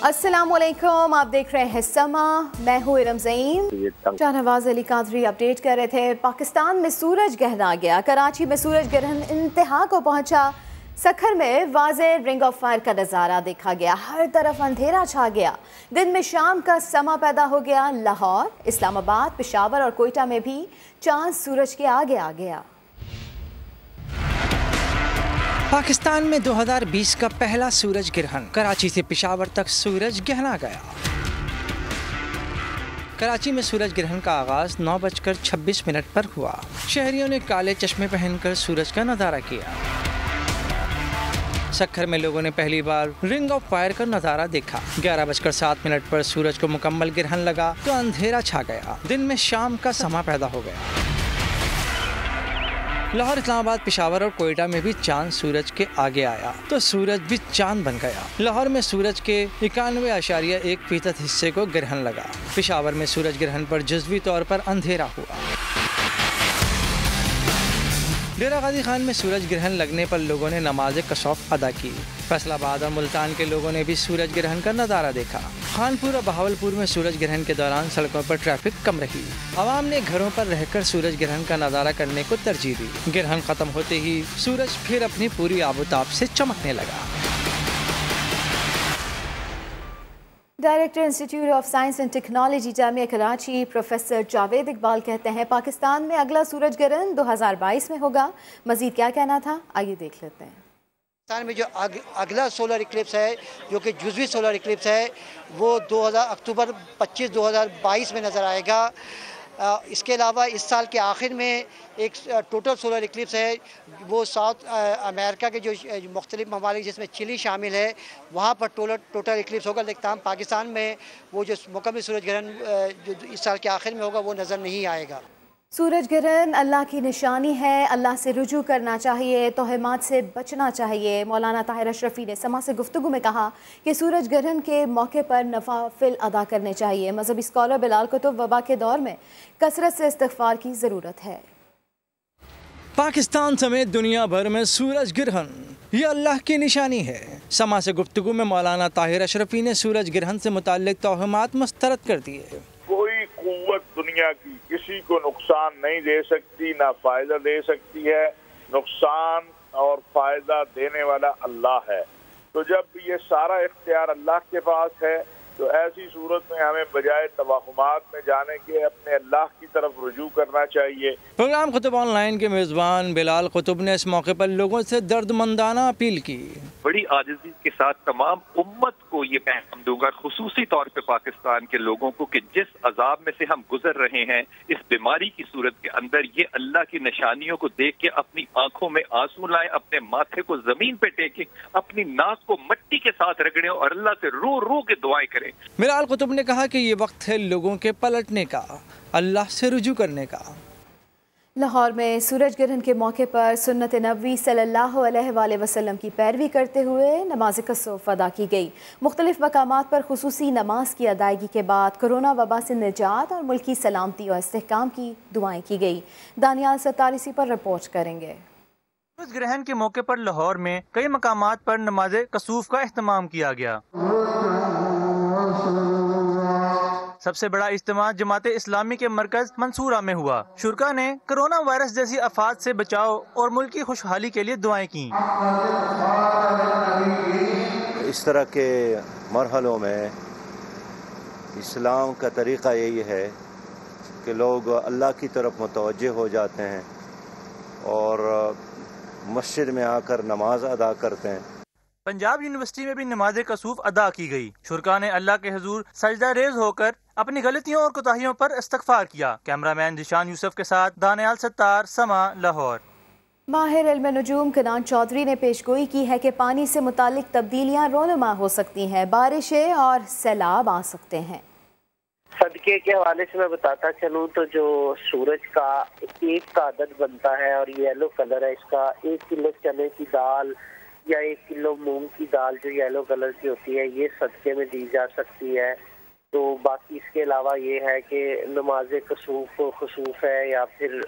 अस्सलामुअलैकुम, आप देख रहे हैं समा, मैं हूँ इरम ज़ईन। शाहनवाज अली कादरी अपडेट कर रहे थे। पाकिस्तान में सूरज गहरा गया। कराची में सूरज ग्रहण इंतहा को पहुंचा। सखर में वाज़े रिंग ऑफ फायर का नज़ारा देखा गया। हर तरफ अंधेरा छा गया। दिन में शाम का समा पैदा हो गया। लाहौर, इस्लामाबाद, पेशावर और कोयटा में भी चांद सूरज के आगे आ गया। पाकिस्तान में 2020 का पहला सूरज ग्रहण। कराची से पेशावर तक सूरज गहरा गया। कराची में सूरज ग्रहण का आगाज 9:26 पर हुआ। शहरियों ने काले चश्मे पहनकर सूरज का नज़ारा किया। सखर में लोगों ने पहली बार रिंग ऑफ फायर का नज़ारा देखा। 11:07 पर सूरज को मुकम्मल ग्रहण लगा तो अंधेरा छा गया। दिन में शाम का समा पैदा हो गया। लाहौर, इस्लामाबाद, पेशावर और कोयटा में भी चांद सूरज के आगे आया तो सूरज भी चांद बन गया। लाहौर में सूरज के 91.1% हिस्से को ग्रहण लगा। पेशावर में सूरज ग्रहण पर जुज़वी तौर पर अंधेरा हुआ। डेरा गाजी खान में सूरज ग्रहण लगने पर लोगों ने नमाज कसौफ अदा की। फैसलाबाद और मुल्तान के लोगों ने भी सूरज ग्रहण का नज़ारा देखा। खानपुर और बहावलपुर में सूरज ग्रहण के दौरान सड़कों पर ट्रैफिक कम रही। आवाम ने घरों पर रहकर सूरज ग्रहण का नज़ारा करने को तरजीह दी। ग्रहण खत्म होते ही सूरज फिर अपनी पूरी आबोताब से चमकने लगा। Director institute of science and technology Jamia Karachi professor Javed Iqbal कहते हैं पाकिस्तान में अगला सूरज ग्रहण 2022 में होगा। मजीद क्या कहना था, आइए देख लेते हैं। पाकिस्तान में जो अगला सोलर इक्लिप्स है, जो कि जुज़वी सोलर इक्लिप्स है, वो अक्टूबर 25, 2022 में नज़र आएगा। इसके अलावा इस साल के आखिर में एक टोटल सोलर इक्लिप्स है, वो साउथ अमेरिका के जो मुख्तलिफ ममालिक जिसमें चिली शामिल है, वहाँ पर टोटल इक्लिप्स होगा। लेकिन पाकिस्तान में वो जो मुकम्मल सूरज ग्रहण जो इस साल के आखिर में होगा वो नज़र नहीं आएगा। सूरज ग्रहण अल्लाह की निशानी है। अल्लाह से रुजू करना चाहिए, तोहमात से बचना चाहिए। मौलाना ताहिर अशरफी ने समा से गुफ्तगू में कहा कि सूरज ग्रहण के मौके पर नवाफिल अदा करने चाहिए। मजहबी स्कॉलर बिलाल कुतुब वबा के दौर में कसरत से इस्तिग़फ़ार की ज़रूरत है। पाकिस्तान समेत दुनिया भर में सूरज ग्रहण ये अल्लाह की निशानी है। समा से गुफ्तगू में मौलाना ताहिर अशरफी ने सूरज ग्रहण से मुताल्लिक तोहमात मुस्तरद कर दिए। कोई कुव्वत दुनिया की किसी को नुकसान नहीं दे सकती, ना फायदा दे सकती है। नुकसान और फायदा देने वाला अल्लाह है। तो जब ये सारा इख्तियार अल्लाह के पास है तो ऐसी सूरत में हमें बजाय तवाहुमात में जाने के अपने अल्लाह की तरफ रुजू करना चाहिए। प्रोग्राम कुतुब ऑनलाइन के मेज़बान बिलाल कुतुब ने इस मौके पर लोगों से दर्दमंदाना अपील की। बड़ी आजिज़ी के साथ तमाम उम्मत को ये पैगाम दूंगा, खुसूसी तौर पे पाकिस्तान के लोगों को, कि जिस अजाब में से हम गुजर रहे हैं, इस बीमारी की सूरत के अंदर ये अल्लाह की निशानियों को देख के अपनी आंखों में आंसू लाएं, अपने माथे को जमीन पे टेकें, अपनी नाक को मिट्टी के साथ रगड़ें और अल्लाह से रो रो के दुआएं करें। बिलाल कुतुब ने कहा कि ये वक्त है लोगों के पलटने का, अल्लाह से रुजू करने का। लाहौर में सूरज ग्रहण के मौके पर सुन्नत नबवी सल्लल्लाहु अलैहि वसल्लम की पैरवी करते हुए नमाज कसौफ अदा की गई। मुख्तलिफ मकामात पर खुसूसी नमाज की अदायगी के बाद कोरोना वबा से निजात और मुल्की सलामती और इस्तेहकाम की दुआएं की गई। दानियाल सत्तारिसी पर रिपोर्ट करेंगे। सूरज ग्रहण के मौके पर लाहौर में कई मकामात पर नमाज कसूफ का एहतमाम किया गया। सबसे बड़ा इज्तिमा जमात इस्लामी के मरकज मंसूरा में हुआ। शुरका ने कोरोना वायरस जैसी आफात से बचाव और मुल्क की खुशहाली के लिए दुआएं की। इस तरह के मरहलों में इस्लाम का तरीक़ा यही है कि लोग अल्लाह की तरफ मुतवज्जे हो जाते हैं और मस्जिद में आकर नमाज अदा करते हैं। पंजाब यूनिवर्सिटी में भी नमाज कसूफ अदा की गई। शुरका ने अल्लाह के हुजूर सजदा रेज होकर अपनी गलतियों और कोताहियों पर इस्तग़फ़ार किया। कैमरामैन जिशान यूसुफ के साथ दानियाल सत्तार, समा, लाहौर। माहिर इल्म नजूम कनान चौधरी ने पेशगोई की है कि पानी से मुतालिक तब्दीलियाँ रोनुमा हो सकती हैं, बारिशें और सैलाब आ सकते हैं। सदके के हवाले से मैं बताता चलूँ तो जो सूरज का एक का अदद बनता है और येलो कलर है, इसका 1 किलो चने की दाल या 1 किलो मूंग की दाल जो येलो कलर की होती है, ये सदके में दी जा सकती है। तो बाकी इसके अलावा ये है कि नमाज कसूफ खसूफ है या फिर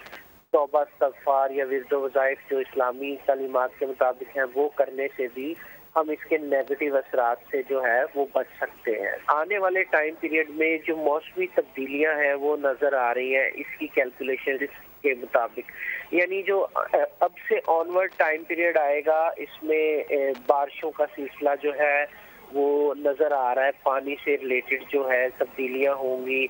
तौबा इस्तग़फ़ार या विर्द वज़ाइफ जो इस्लामी तालीमात के मुताबिक हैं वो करने से भी हम इसके नेगेटिव असरात से जो है वो बच सकते हैं। आने वाले टाइम पीरियड में जो मौसमी तब्दीलियां हैं वो नजर आ रही हैं इसकी कैलकुलेशन के मुताबिक, यानी जो अब से ऑनवर्ड टाइम पीरियड आएगा इसमें बारिशों का सिलसिला जो है वो नजर आ रहा है, पानी से रिलेटेड जो है तब्दीलियां होंगी।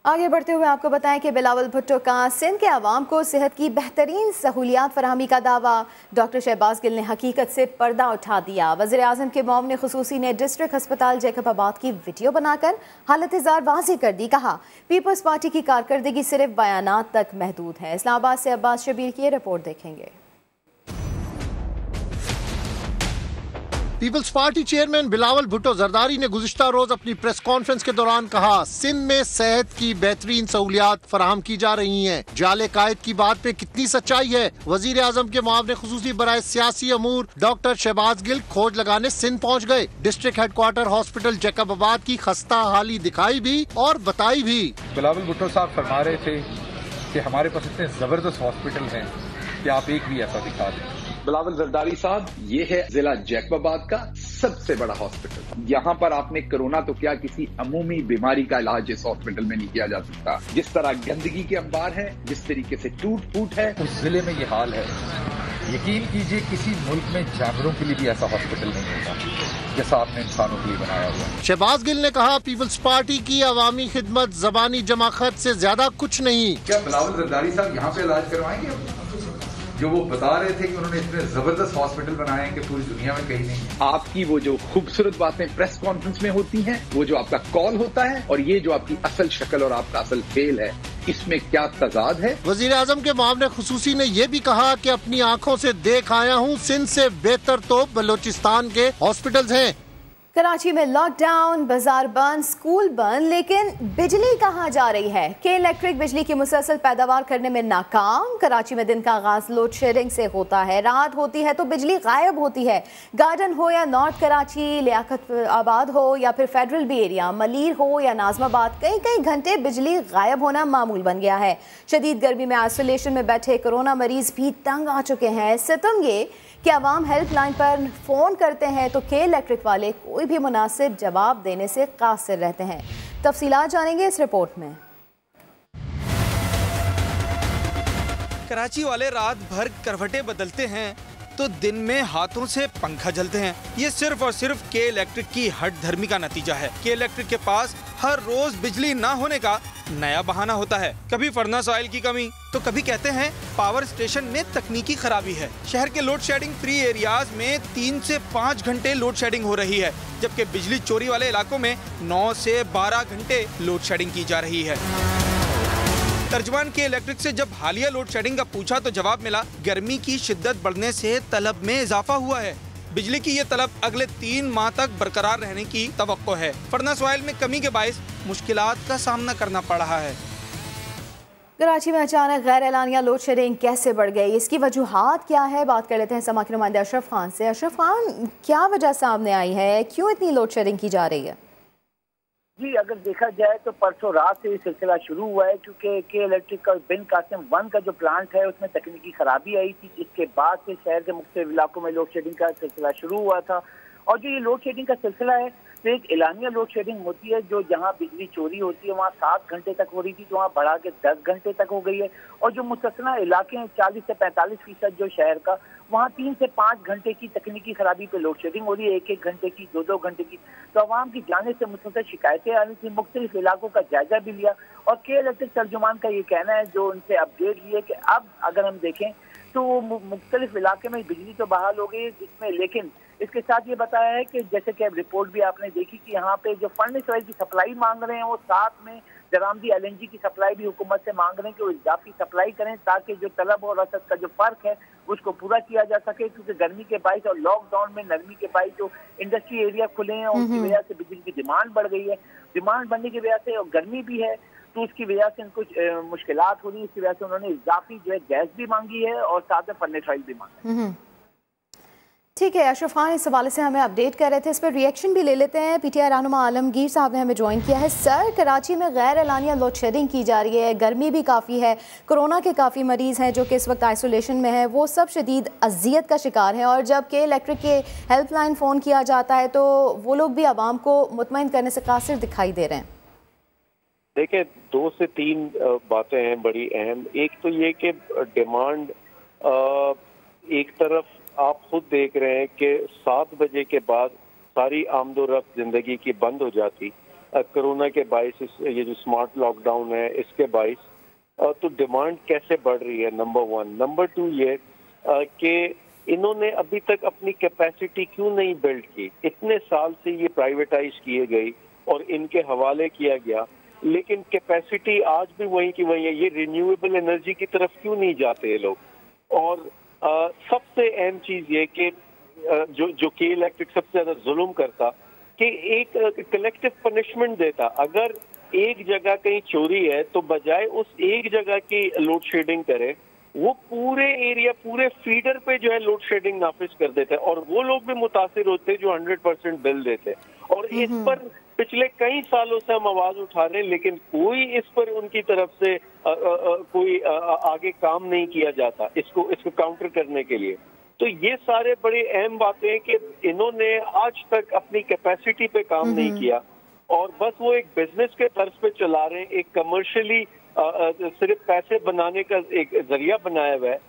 आगे बढ़ते हुए आपको बताएं कि बिलावल भुट्टो का सिंध के आवाम को सेहत की बेहतरीन सहूलियात फराहमी का दावा। डॉक्टर शहबाज गिल ने हकीकत से पर्दा उठा दिया। वज़ीर आज़म के मुआविन खुसूसी ने डिस्ट्रिक्ट अस्पताल जैकबाबाद की वीडियो बनाकर हालत ज़ार वाज़ेह कर दी। कहा पीपल्स पार्टी की कारकर्दगी सिर्फ बयानात तक महदूद है। इस्लामाबाद से अब्बास शबीर की रिपोर्ट देखेंगे। Peoples Party chairman Bilawal Bhutto Zardari ने गुज़िश्ता रोज अपनी प्रेस कॉन्फ्रेंस के दौरान कहा सिंध में सेहत की बेहतरीन सहूलियात फराहम की जा रही हैं। जाले कायद की बात पे कितनी सच्चाई है? वजीर आजम के मुआविन खुसूसी बराए सियासी अमूर डॉक्टर शहबाज गिल खोज लगाने सिंध पहुँच गए। डिस्ट्रिक्ट हेडक्वार्टर हॉस्पिटल जैकबाबाद की खस्ता हाली दिखाई भी और बताई भी। बिलावल भुट्टो साहब फरमा रहे थे कि हमारे पास इतने जबरदस्त हॉस्पिटल हैं कि आप एक भी ऐसा दिखा दें। बिलावल जरदारी साहब, ये है जिला जैकबाबाद का सबसे बड़ा हॉस्पिटल। यहाँ पर आपने कोरोना तो क्या किसी अमूमी बीमारी का इलाज इस हॉस्पिटल में नहीं किया जा सकता। जिस तरह गंदगी के अंबार है, जिस तरीके से टूट फूट है, उस जिले में ये हाल है। यकीन कीजिए किसी मुल्क में जानवरों के लिए भी ऐसा हॉस्पिटल नहीं होता जैसा आपने इंसानों के लिए बनाया हुआ है। शहबाज गिल ने कहा पीपल्स पार्टी की अवामी खिदमत जबानी जमाखत से ज्यादा कुछ नहीं। क्या बिलावल जरदारी साहब यहाँ पे इलाज करवाएंगे? जो वो बता रहे थे कि उन्होंने इतने जबरदस्त हॉस्पिटल बनाए हैं कि पूरी दुनिया में कहीं नहीं। आपकी वो जो खूबसूरत बातें प्रेस कॉन्फ्रेंस में होती हैं, वो जो आपका कॉल होता है और ये जो आपकी असल शक्ल और आपका असल फेल है, इसमें क्या तजाद है? वजीर आजम के मुआविन खुसूसी ने ये भी कहा कि अपनी आंखों से देख आया हूँ सिंध से बेहतर तो बलोचिस्तान के हॉस्पिटल्स हैं। कराची में लॉकडाउन, बाजार बंद, स्कूल बंद, लेकिन बिजली कहाँ जा रही है? के इलेक्ट्रिक बिजली की मुसलसल पैदावार करने में नाकाम। कराची में दिन का आगाज लोड शेडिंग से होता है, रात होती है तो बिजली गायब होती है। गार्डन हो या नॉर्थ कराची, लियाकत आबाद हो या फिर फेडरल बी एरिया, मलीर हो या नाजमाबाद, कई कई घंटे बिजली गायब होना मामूल बन गया है। शदीद गर्मी में आइसोलेशन में बैठे कोरोना मरीज भी तंग आ चुके हैं। सितम ये कि आवाम हेल्पलाइन पर फ़ोन करते हैं तो के इलेक्ट्रिक वाले कोई भी मुनासिब जवाब देने से कासिर रहते हैं। तफसीलात जानेंगे इस रिपोर्ट में। कराची वाले रात भर करवटें बदलते हैं तो दिन में हाथों से पंखा जलते हैं। ये सिर्फ और सिर्फ के इलेक्ट्रिक की हट धर्मी का नतीजा है। के इलेक्ट्रिक के पास हर रोज बिजली ना होने का नया बहाना होता है। कभी फर्नेस ऑयल की कमी तो कभी कहते हैं पावर स्टेशन में तकनीकी खराबी है। शहर के लोड शेडिंग फ्री एरियाज में 3 से 5 घंटे लोड शेडिंग हो रही है, जबकि बिजली चोरी वाले इलाकों में 9 से 12 घंटे लोड शेडिंग की जा रही है। तर्जमान के इलेक्ट्रिक से जब हालिया लोड शेडिंग का पूछा तो जवाब मिला गर्मी की शिद्दत बढ़ने से तलब में इजाफा हुआ है। बिजली की ये तलब अगले 3 माह तक बरकरार रहने की तवक्को है। फर्नेस ऑयल में कमी के बायस मुश्किलात का सामना करना पड़ रहा है। कराची में अचानक गैर एलानिया लोड शेडिंग कैसे बढ़ गई, इसकी वजूहात क्या है? बात कर लेते हैं समा के नुमाइंदे अशरफ खान से। अशरफ खान, क्या वजह सामने आई है, क्यों इतनी लोड शेडिंग की जा रही है? जी, अगर देखा जाए तो परसों रात से ये सिलसिला शुरू हुआ है, क्योंकि के इलेक्ट्रिक का बिन कासिम 1 का जो प्लांट है उसमें तकनीकी खराबी आई थी, जिसके बाद से शहर के मुख्तलिफ इलाकों में लोड शेडिंग का सिलसिला शुरू हुआ था। और जो ये लोड शेडिंग का सिलसिला है तो एक एलानिया लोड शेडिंग होती है, जो जहाँ बिजली चोरी होती है वहाँ 7 घंटे तक हो रही थी, तो वहाँ बढ़ा के 10 घंटे तक हो गई है। और जो मुस्तस्ना इलाके हैं 40 से 45% जो शहर का, वहाँ 3 से 5 घंटे की तकनीकी खराबी पे लोड शेडिंग हो रही है, 1-1 घंटे की, 2-2 घंटे की। तो आवाम की जाने से मुसलसल शिकायतें आ रही थी। मुख्तलिफ इलाकों का जायजा भी लिया और के इलेक्ट्रिक तर्जुमान का ये कहना है, जो उनसे अपडेट लिए, कि अब अगर हम देखें तो मुख्तलिफ इलाके में बिजली तो बहाल हो गई है, जिसमें लेकिन इसके साथ ये बताया है कि जैसे कि अब रिपोर्ट भी आपने देखी कि यहाँ पे जो फर्नेस ऑयल की सप्लाई मांग रहे हैं, वो साथ में दरामदी LNG की सप्लाई भी हुकूमत से मांग रहे हैं कि वो इजाफी सप्लाई करें, ताकि जो तलब और रसद का जो फर्क है उसको पूरा किया जा सके। क्योंकि गर्मी के बाइस और लॉकडाउन में नरमी के बाइस जो इंडस्ट्री एरिया खुले हैं उसकी वजह से बिजली की डिमांड बढ़ गई है। डिमांड बढ़ने की वजह से और गर्मी भी है, तो उसकी वजह से कुछ मुश्किलात हो रही है। इसकी वजह से उन्होंने इजाफी जो है गैस भी मांगी है और साथ में फर्नेस ऑयल भी मांगा है। ठीक है, अशरफ खान इस हवाले से हमें अपडेट कर रहे थे, इस पर रिएक्शन भी ले लेते हैं। पीटीआई रहनुमा आलमगीर साहब ने हमें ज्वाइन किया है। सर, कराची में गैर एलानिया लोड शेडिंग की जा रही है, गर्मी भी काफ़ी है, कोरोना के काफ़ी मरीज़ हैं जो कि इस वक्त आइसोलेशन में हैं, वो सब शदीद अजियत का शिकार हैं, और जब के इलेक्ट्रिक के हेल्पलाइन फ़ोन किया जाता है तो वो लोग भी आवाम को मुतमईन करने से कासिर दिखाई दे रहे हैं। देखिए, 2 से 3 बातें हैं बड़ी अहम। एक तो ये कि डिमांड एक तरफ आप खुद देख रहे हैं कि 7 बजे के बाद सारी आमदोरफ्त जिंदगी की बंद हो जाती कोरोना के बाइस, ये जो स्मार्ट लॉकडाउन है इसके बाइस, तो डिमांड कैसे बढ़ रही है, नंबर 1। नंबर 2 ये कि इन्होंने अभी तक अपनी कैपेसिटी क्यों नहीं बिल्ड की। इतने साल से ये प्राइवेटाइज किए गई और इनके हवाले किया गया, लेकिन कैपेसिटी आज भी वही की वही है। ये रिन्यूएबल एनर्जी की तरफ क्यों नहीं जाते ये लोग। और सबसे अहम चीज ये कि जो के इलेक्ट्रिक सबसे ज्यादा जुल्म करता कि एक कलेक्टिव पनिशमेंट देता। अगर एक जगह कहीं चोरी है तो बजाय उस एक जगह की लोड शेडिंग करे, वो पूरे एरिया, पूरे फीडर पे जो है लोड शेडिंग नाफिज कर देते हैं, और वो लोग भी मुतासिर होते जो 100% बिल देते। और इस पर पिछले कई सालों से हम आवाज उठा रहे हैं, लेकिन कोई इस पर उनकी तरफ से कोई आगे काम नहीं किया जाता इसको काउंटर करने के लिए। तो ये सारे बड़े अहम बातें हैं कि इन्होंने आज तक अपनी कैपेसिटी पे काम नहीं किया, और बस वो एक बिजनेस के तर्ज पे चला रहे हैं, एक कमर्शियली सिर्फ पैसे बनाने का एक जरिया बनाया हुआ है।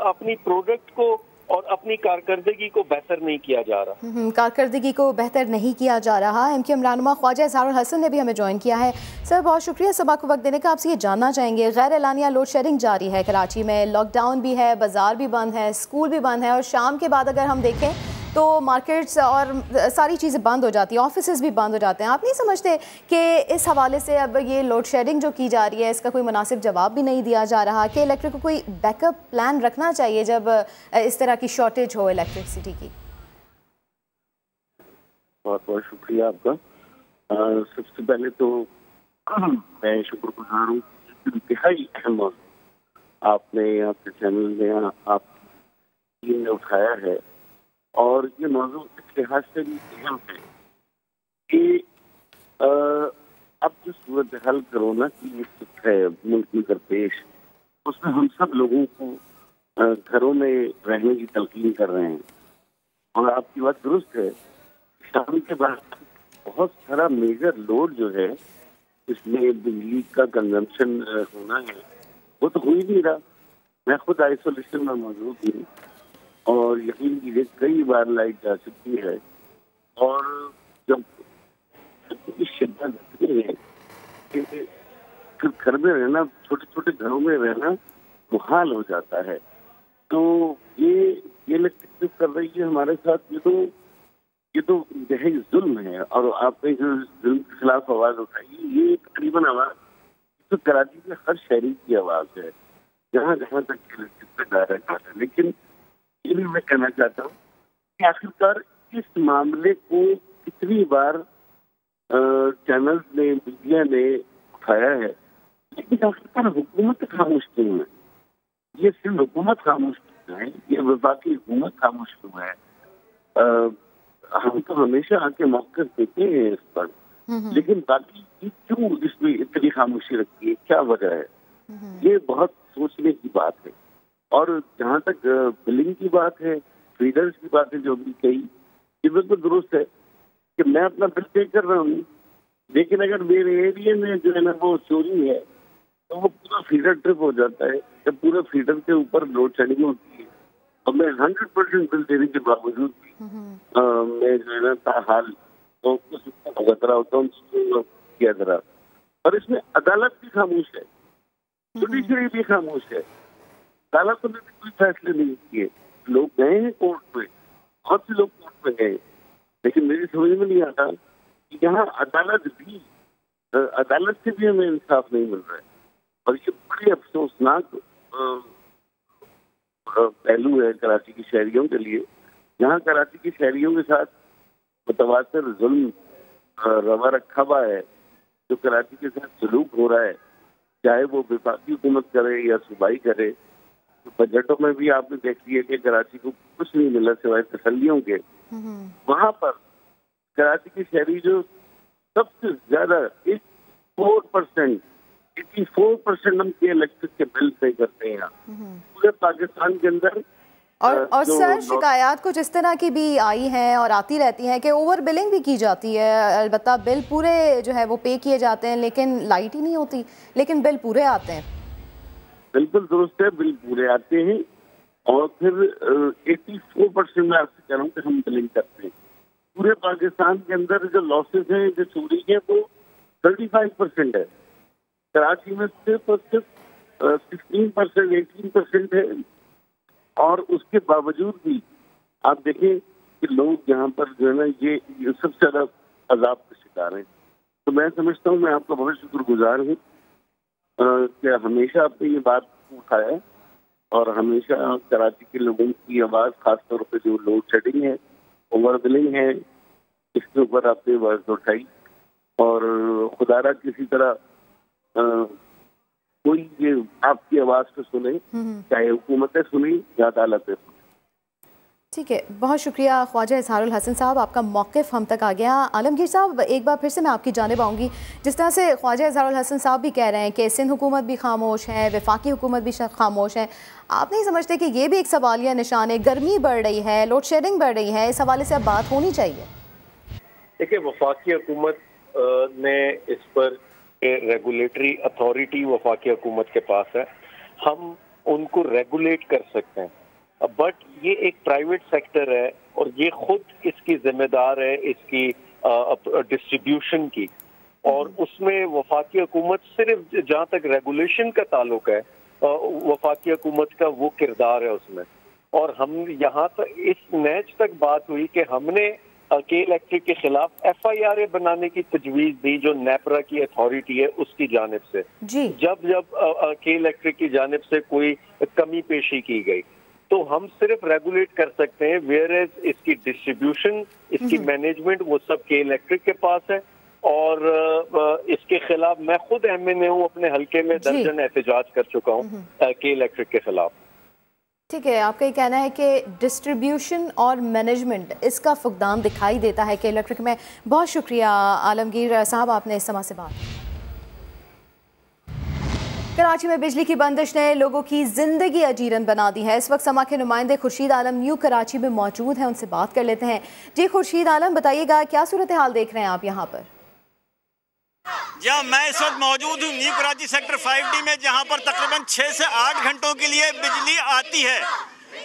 अपनी प्रोडक्ट को और अपनी कारकर्दगी को बेहतर नहीं किया जा रहा। कारकर्दगी को बेहतर नहीं किया जा रहा। एमक्यूएम रहनुमा ख्वाजा इज़हारुल हसन ने भी हमें ज्वाइन किया है। सर, बहुत शुक्रिया सबा को वक्त देने का। आपसे ये जानना चाहेंगे, गैर एलानिया लोड शेडिंग जारी है कराची में, लॉकडाउन भी है, बाजार भी बंद है, स्कूल भी बंद है, और शाम के बाद अगर हम देखें तो मार्केट्स और सारी चीज़ें बंद हो जाती हैं, ऑफिसेज भी बंद हो जाते हैं। आप नहीं समझते कि इस हवाले से अब ये लोड शेडिंग जो की जा रही है इसका कोई मुनासिब जवाब भी नहीं दिया जा रहा कि इलेक्ट्रिक को कोई बैकअप प्लान रखना चाहिए जब इस तरह की शॉर्टेज हो इलेक्ट्रिसिटी की? बहुत बहुत शुक्रिया आपका। सबसे पहले तो मैं शुक्रगुजार हूँ, इंतहाई अहम मौजूद आपने आपके चैनल में आप टीम ने उठाया है, और ये मौजूद इस लिहाज से भी अहम है कि अब जो सूरत हाल कोरोना की है मुल्क में दरपेश, उसमें हम सब लोगों को घरों में रहने की तलकीन कर रहे हैं। और आपकी बात दुरुस्त है, शाम के बाद बहुत सारा मेजर लोड जो है इसमें बिजली का कंजम्पशन होना है, वो तो हो ही नहीं रहा। मैं खुद आइसोलेशन में मौजूद हूँ, और यकीन कीजिए कई बार लाइट जा चुकी है, और जब शिद्दत है कि फिर घर में रहना, छोटे छोटे घरों में रहना मुहाल हो जाता है। तो ये इलेक्ट्रिक जो कर रही है हमारे साथ, ये तो इंतहाई जुल्म है। और आपने जो जुल्म के खिलाफ आवाज उठाई, ये तकरीबन आवाज तो कराची के हर शहरी की आवाज है, जहाँ जहाँ तक इलेक्ट्रिक पे डायरेक्ट आता है। लेकिन ये भी मैं कहना चाहता हूँ कि आखिरकार इस मामले को कितनी बार चैनल्स ने, मीडिया ने उठाया है, लेकिन आखिरकार हुकूमत खामोश क्यों है? ये सिर्फ हुकूमत खामोश क्यों है? ये वफाकी हुकूमत खामोश क्यों है? हम तो हमेशा आके मौके देते हैं इस पर, लेकिन बाकी क्यों इसमें इतनी खामोशी रखती है, क्या वजह है? ये बहुत सोचने की बात है। और जहाँ तक बिलिंग की बात है, फीडर्स की बात है जो भी कही, ये बिल्कुल दुरुस्त है कि मैं अपना बिल पे कर रहा हूँ, लेकिन अगर मेरे एरिया में जो है ना वो चोरी है तो वो पूरा फीडर ट्रिप हो जाता है। जब पूरे फीडर के ऊपर लोड शेडिंग होती है और मैं 100% बिल देने के बावजूद भी मैं जो है ना ताहाल तो खतरा होता हूँ किया जरा। और इसमें अदालत भी खामोश है, जुडिशरी भी खामोश है, अदालतों ने भी कोई फैसले नहीं किए। लोग गए हैं कोर्ट में, बहुत से लोग कोर्ट में गए, लेकिन मेरी समझ में नहीं आता कि यहाँ अदालत से भी हमें इंसाफ नहीं मिल रहा है। और ये बड़ी अफसोसनाक पहलू है कराची की शहरियों के लिए, जहाँ कराची की शहरियों के साथ मुतवातिर जुल्म रवा रखा हुआ है, जो कराची के साथ सलूक हो रहा है, चाहे वो विफाकी हुकूमत करे या सूबाई करे। बजटों में भी आपने देख लिया कि कराची को कुछ नहीं मिला सिवाय तसल्लियों के। वहां पर कराची के शहरी जो सबसे ज्यादा 84% हम के इलेक्ट्रिक के बिल पे करते हैं पूरे पाकिस्तान के अंदर। और सर शिकायत कुछ इस तरह की भी आई हैं और आती रहती हैं कि ओवर बिलिंग भी की जाती है। अलबत्ता बिल पूरे जो है वो पे किए जाते हैं लेकिन लाइट ही नहीं होती, लेकिन बिल पूरे आते हैं। बिल्कुल दुरुस्त है, बिल पूरे आते हैं। और फिर 84% में आपसे कह रहा हूँ कि हम बिलिंग करते हैं। पूरे पाकिस्तान के अंदर जो लॉसेस हैं, जो चोरी है, वो 35% है। कराची में सिर्फ और सिर्फ 16%, 18% है। और उसके बावजूद भी आप देखें कि लोग यहाँ पर जो है ना ये सबसे ज्यादा अजाब का शिकार हैं। तो मैं समझता हूँ, मैं आपका बहुत शुक्रगुजार हूँ कि हमेशा आपने ये बात उठाया और हमेशा कराची के लोगों की आवाज़, खासतौर पर जो लोड शेडिंग है, ओवर बिलिंग है, इसके ऊपर आपने आवाज़ उठाई। और खुदारा किसी तरह कोई ये आपकी आवाज़ को सुने, चाहे हुकूमतें सुने या अदालतें सुने। ठीक है, बहुत शुक्रिया ख्वाजा इजहारुल हसन साहब, आपका मौक़िफ़ हम तक आ गया। आलमगीर साहब, एक बार फिर से मैं आपकी जानिब आऊँगी। जिस तरह से ख्वाजा इजहारुल हसन साहब भी कह रहे हैं कि सिंध हुकूमत भी खामोश है, वफाकी हुकूमत भी खामोश है, आप नहीं समझते कि ये भी एक सवालिया निशान है? गर्मी बढ़ रही है, लोड शेडिंग बढ़ रही है, इस हवाले से अब बात होनी चाहिए। देखिए, वफाकी हुकूमत ने इस पर रेगुलेटरी अथॉरिटी वफाकी हुकूमत के पास है, हम उनको रेगुलेट कर सकते हैं। बट ये एक प्राइवेट सेक्टर है और ये खुद इसकी जिम्मेदार है इसकी डिस्ट्रीब्यूशन की, और उसमें वफाकी हुकूमत सिर्फ जहाँ तक रेगुलेशन का ताल्लुक है, वफाकी हुकूमत का वो किरदार है उसमें। और हम यहाँ तक इस नैच तक बात हुई कि हमने के इलेक्ट्रिक के खिलाफ FIR बनाने की तजवीज दी, जो नेपरा की अथॉरिटी है उसकी जानिब से। जब के इलेक्ट्रिक की जानिब से कोई कमी पेशी की गई तो हम सिर्फ रेगुलेट कर सकते हैं, वेयर एज इसकी डिस्ट्रीब्यूशन, इसकी मैनेजमेंट वो सब के इलेक्ट्रिक के पास है। और इसके खिलाफ मैं खुद MNA हूँ, अपने हल्के में दर्जन एहतजाज कर चुका हूँ के इलेक्ट्रिक के खिलाफ। ठीक है, आपका ये कहना है कि डिस्ट्रीब्यूशन और मैनेजमेंट इसका फुकदान दिखाई देता है कि इलेक्ट्रिक में। बहुत शुक्रिया आलमगीर साहब, आपने इस समय से बात। कराची में बिजली की बंदिश ने लोगों की जिंदगी अजीरन बना दी है। इस वक्त समा के नुमाइंदे खुर्शीद आलम न्यू कराची में मौजूद हैं, उनसे बात कर लेते हैं। जी खुर्शीद आलम, बताइएगा क्या सूरत हाल देख रहे हैं आप यहाँ पर? जहाँ मैं इस वक्त मौजूद हूँ न्यू कराची सेक्टर 5D में, जहाँ पर तकरीबन 6 से 8 घंटों के लिए बिजली आती है।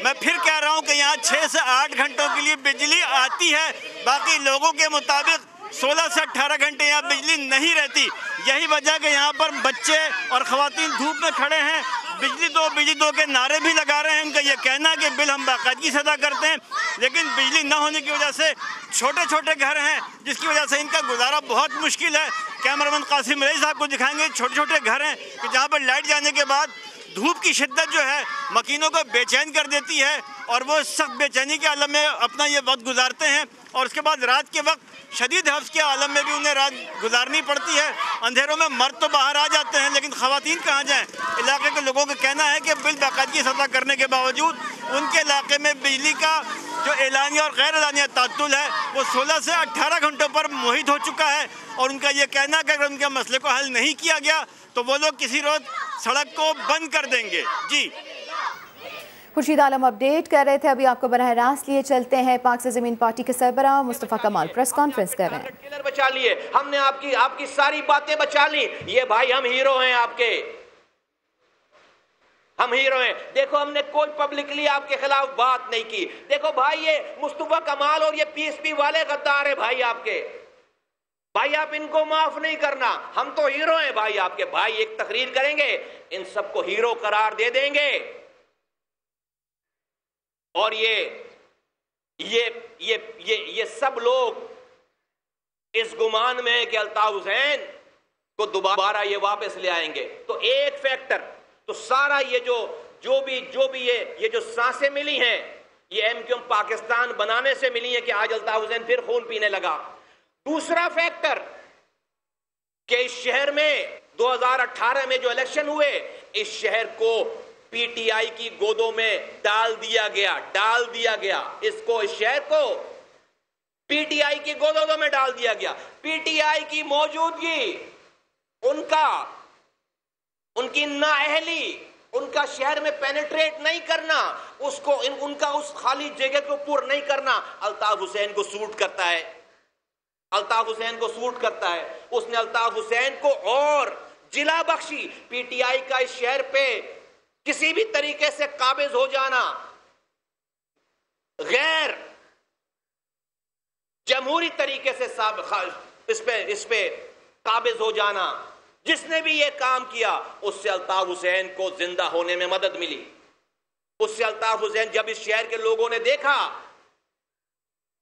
मैं फिर कह रहा हूँ कि यहाँ 6 से 8 घंटों के लिए बिजली आती है। बाकी लोगों के मुताबिक 16 से 18 घंटे यहाँ बिजली नहीं रहती। यही वजह कि यहाँ पर बच्चे और ख़वातीन धूप में खड़े हैं, बिजली दो के नारे भी लगा रहे हैं। उनका ये कहना है कि बिल हम बाकायदगी से अदा करते हैं, लेकिन बिजली न होने की वजह से छोटे छोटे घर हैं, जिसकी वजह से इनका गुजारा बहुत मुश्किल है। कैमरामैन कासिम रईस साहब को दिखाएंगे, छोटे छोटे घर हैं कि जहाँ पर लाइट जाने के बाद धूप की शिद्दत जो है मकीनों को बेचैन कर देती है और वो सख्त बेचैनी के आलम में अपना ये वक्त गुजारते हैं। और उसके बाद रात के वक्त शदीद हफ्स के आलम में भी उन्हें रात गुजारनी पड़ती है। अंधेरों में मर्द तो बाहर आ जाते हैं, लेकिन ख़वातीन कहाँ जाएं? इलाके के लोगों का कहना है कि बिल बाकायदगी से अदा करने के बावजूद उनके इलाके में बिजली का जो एलानिया और गैर एलानिया तातुल है वो 16 से 18 घंटों पर मुहित हो चुका है। और उनका ये कहना है कि अगर उनके मसले को हल नहीं किया गया तो वो लोग किसी रोज़ सड़क को बंद कर देंगे। जी खुर्शीद आलम अपडेट कर रहे थे। अभी आपको बराह रास्त लिए चलते हैं। पाक से ज़मीन पार्टी के सरबराह मुस्तफ़ा कमाल प्रेस कॉन्फ्रेंस कर रहे हैं। बचा लिए हमने, आपकी सारी बातें बचा ली। ये भाई हम हीरो हैं आपके, हम हीरो हैं। देखो हमने कोई पब्लिकली आपके खिलाफ बात नहीं की। देखो भाई ये मुस्तफ़ा कमाल और ये PSP वाले गद्दार है भाई आपके। भाई आप इनको माफ नहीं करना, हम तो हीरो हैं भाई आपके। भाई एक तकरीर करेंगे, इन सबको हीरो करार दे देंगे। और ये सब लोग इस गुमान में है कि अल्ताफ हुसैन को दोबारा ये वापस ले आएंगे। तो एक फैक्टर तो सारा ये जो भी ये जो सांसें मिली हैं ये MQM पाकिस्तान बनाने से मिली है कि आज अल्ताफ हुसैन फिर खून पीने लगा। दूसरा फैक्टर कि इस शहर में 2018 में जो इलेक्शन हुए, इस शहर को पीटीआई की गोदों में डाल दिया गया। इसको, इस शहर को पीटीआई की गोदों में डाल दिया गया। पीटीआई की मौजूदगी, उनकी नाअहली, उनका शहर में पेनिट्रेट नहीं करना, उनका उस खाली जगह को पूर्ण नहीं करना अल्ताफ हुसैन को सूट करता है। उसने अल्ताफ हुसैन को और जिला बख्शी। पीटीआई का इस शहर पे किसी भी तरीके से काबिज हो जाना, गैर जमहूरी तरीके से इस पे काबिज हो जाना, जिसने भी ये काम किया उससे अल्ताफ हुसैन को जिंदा होने में मदद मिली। उससे अल्ताफ हुसैन, जब इस शहर के लोगों ने देखा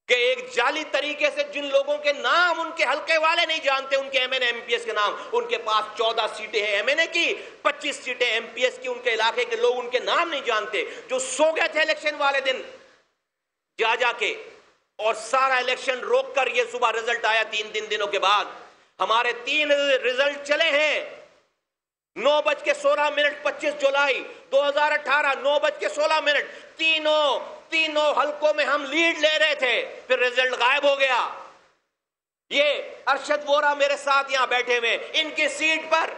कि एक जाली तरीके से जिन लोगों के नाम उनके हल्के वाले नहीं जानते, उनके एमएनए एमपीएस के नाम, उनके पास 14 सीटें हैं एमएनए की, 25 सीटें एमपीएस की, उनके इलाके के लोग उनके नाम नहीं जानते, जो सो गए थे इलेक्शन वाले दिन जाके, और सारा इलेक्शन रोककर ये सुबह रिजल्ट आया 3 दिनों के बाद। हमारे 3 रिजल्ट चले हैं। 9:16 25 जुलाई 2018, 9:16, तीनों हलकों में हम लीड ले रहे थे, फिर रिजल्ट गायब हो गया। ये अरशद वोरा मेरे साथ यहां बैठे हुए, इनकी सीट पर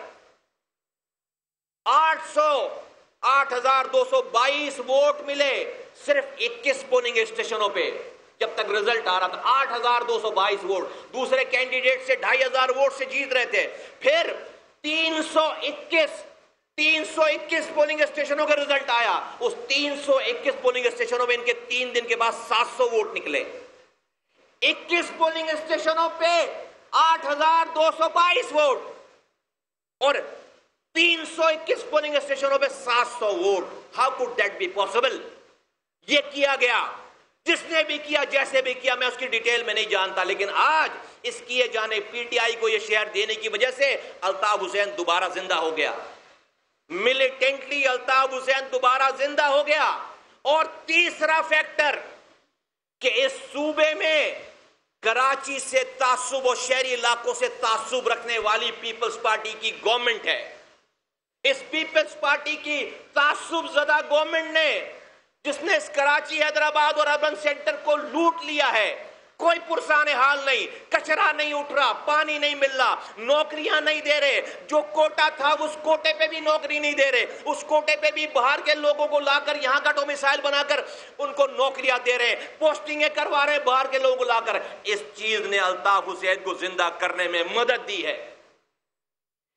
8,222 वोट मिले सिर्फ 21 पोलिंग स्टेशनों पे, जब तक रिजल्ट आ रहा था। 8,222 वोट, दूसरे कैंडिडेट से 2,500 वोट से जीत रहे थे। फिर 321 पोलिंग स्टेशनों का रिजल्ट आया। उस 321 पोलिंग स्टेशनों में इनके 3 दिन के बाद 700 वोट निकले। 21 पोलिंग स्टेशनों पे 8,222 वोट और 321 पोलिंग स्टेशनों पे 700 vote. How could that be possible? ये किया गया, जिसने भी किया, जैसे भी किया, मैं उसकी डिटेल में नहीं जानता, लेकिन आज इस किए जाने, पीटीआई को यह शहर देने की वजह से अल्ताफ हुसैन दोबारा जिंदा हो गया। मिलिटेंटली अल्ताफ हुसैन दोबारा जिंदा हो गया। और तीसरा फैक्टर कि इस सूबे में कराची से तासुब और शहरी इलाकों से तासुब रखने वाली पीपल्स पार्टी की गवर्नमेंट है। इस पीपल्स पार्टी की तासुब ज़दा गवर्नमेंट ने, जिसने इस कराची, हैदराबाद और अर्बन सेंटर को लूट लिया है, कोई पुरसाने हाल नहीं, कचरा नहीं उठ रहा, पानी नहीं मिल रहा, नौकरियां नहीं दे रहे, जो कोटा था उस कोटे पे भी नौकरी नहीं दे रहे, उस कोटे पे भी बाहर के लोगों को लाकर यहां का डोमिसाइल बनाकर उनको नौकरियां दे रहे, पोस्टिंगें करवा रहे बाहर के लोगों को लाकर। इस चीज ने अल्ताफ हुसैन को जिंदा करने में मदद दी है।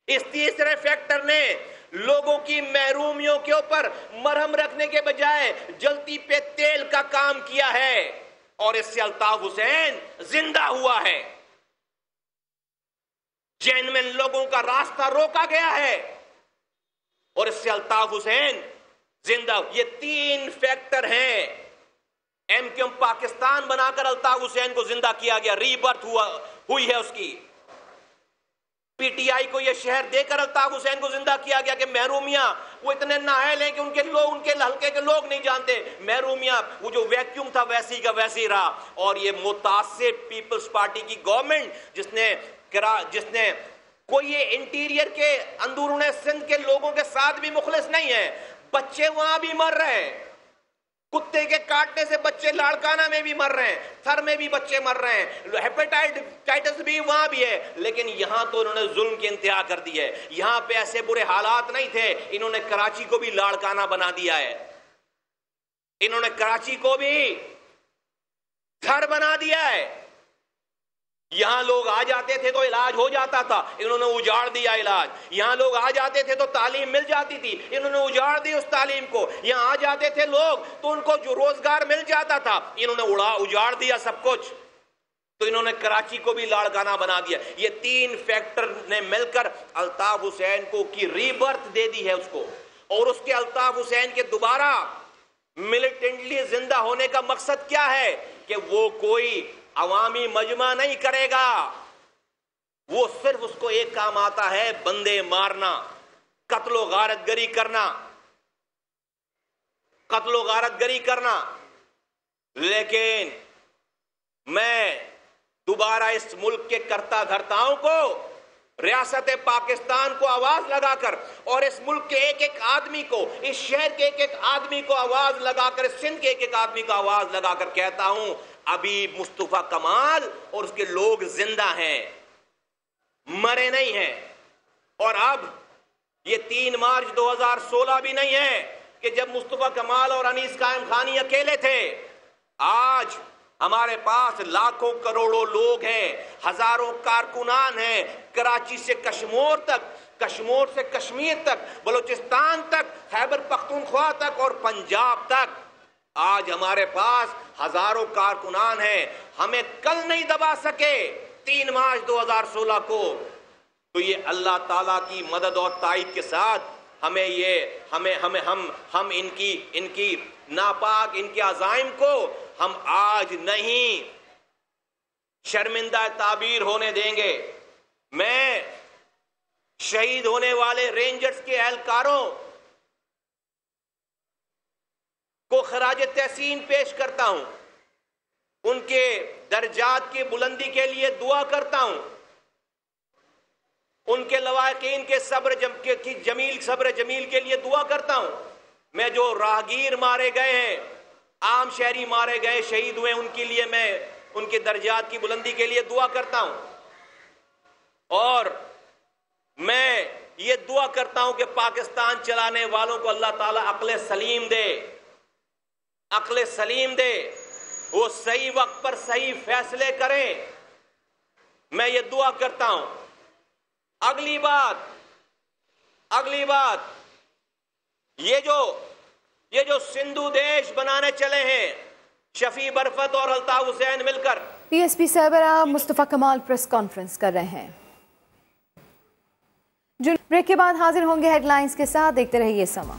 इस तीसरे फैक्टर ने लोगों की महरूमियों के ऊपर मरहम रखने के बजाय जलती पे तेल का काम किया है, और इससे अल्ताफ हुसैन जिंदा हुआ है। जेनविन लोगों का रास्ता रोका गया है और इससे अल्ताफ हुसैन जिंदा। ये 3 फैक्टर हैं। एमक्यूएम पाकिस्तान बनाकर अल्ताफ हुसैन को जिंदा किया गया, रीबर्थ हुई है उसकी। पीटीआई को यह शहर देकर अल्ताफ हुसैन को जिंदा किया गया कि महरूमिया वो इतने नाअहल हैं कि उनके हल्के के लोग नहीं जानते। महरूमिया वो जो वैक्यूम था वैसी का वैसे ही रहा। और ये मुतासिर पीपल्स पार्टी की गवर्नमेंट जिसने कोई ये इंटीरियर के अंदरूनी सिंध के लोगों के साथ भी मुखलिस नहीं है। बच्चे वहां भी मर रहे हैं, कुत्ते के काटने से बच्चे लाड़काना में भी मर रहे हैं, थर में भी बच्चे मर रहे हैं, हेपेटाइटिस भी वहां भी है। लेकिन यहां तो इन्होंने जुल्म की इंतहा कर दी है। यहां पे ऐसे बुरे हालात नहीं थे, इन्होंने कराची को भी लाड़काना बना दिया है, इन्होंने कराची को भी घर बना दिया है। यहां लोग आ जाते थे तो इलाज हो जाता था, इन्होंने उजाड़ दिया इलाज। यहां लोग आ जाते थे तो तालीम मिल जाती थी, इन्होंने उजाड़ दी उस तालीम को। यहां आ जाते थे लोग तो उनको जो रोजगार मिल जाता था, इन्होंने उजाड़ दिया सब कुछ। तो इन्होंने कराची को भी लाड़काना बना दिया। ये 3 फैक्टर ने मिलकर अल्ताफ हुसैन को की रीबर्थ दे दी है उसको। और उसके अल्ताफ हुसैन के दोबारा मिलिटेंटली जिंदा होने का मकसद क्या है कि वो कोई अवामी मजमा नहीं करेगा, वो सिर्फ उसको एक काम आता है, बंदे मारना, कत्लो गारतगरी करना, कत्लो गारतगरी करना। लेकिन मैं दोबारा इस मुल्क के कर्ता धर्ताओं को रियासत पाकिस्तान को आवाज लगाकर और इस मुल्क के एक एक आदमी को, इस शहर के एक एक आदमी को आवाज लगाकर, इस सिंध के एक एक आदमी को आवाज लगाकर कहता हूं, अभी मुस्तफा कमाल और उसके लोग जिंदा हैं, मरे नहीं हैं। और अब ये 3 मार्च 2016 भी नहीं है कि जब मुस्तफा कमाल और अनीस कायम खानी अकेले थे। आज हमारे पास लाखों करोड़ों लोग हैं, हजारों कारकुनान हैं, कराची से कश्मीर तक, कश्मीर से कश्मीर तक, बलूचिस्तान तक, खैबर पख्तूनख्वा तक और पंजाब तक। आज हमारे पास हजारों कारकुनान हैं। हमें कल नहीं दबा सके 3 मार्च 2016 को, तो ये अल्लाह ताला की मदद और ताईद के साथ हम इनकी नापाक, इनके अज़ाइम को हम आज नहीं शर्मिंदा ताबीर होने देंगे। मैं शहीद होने वाले रेंजर्स के एहलकारों को खराज तहसीन पेश करता हूं, उनके दर्जात की बुलंदी के लिए दुआ करता हूं, उनके लवाकिन के सब्र जमील के लिए दुआ करता हूं। मैं जो राहगीर मारे गए हैं, आम शहरी मारे गए, शहीद हुए, उनके लिए मैं उनके दर्जात की बुलंदी के लिए दुआ करता हूं। और मैं ये दुआ करता हूं कि पाकिस्तान चलाने वालों को अल्लाह ताला अक्ल सलीम दे, अक्ल सलीम दे, वो सही वक्त पर सही फैसले करें। मैं ये दुआ करता हूं। अगली बात ये जो सिंधु देश बनाने चले हैं शफी बरफत और अल्ताफ हुसैन मिलकर। पीएसपी सरबराह मुस्तफा कमाल प्रेस कॉन्फ्रेंस कर रहे हैं। ब्रेक के बाद हाजिर होंगे हेडलाइंस के साथ, देखते रहिए समा।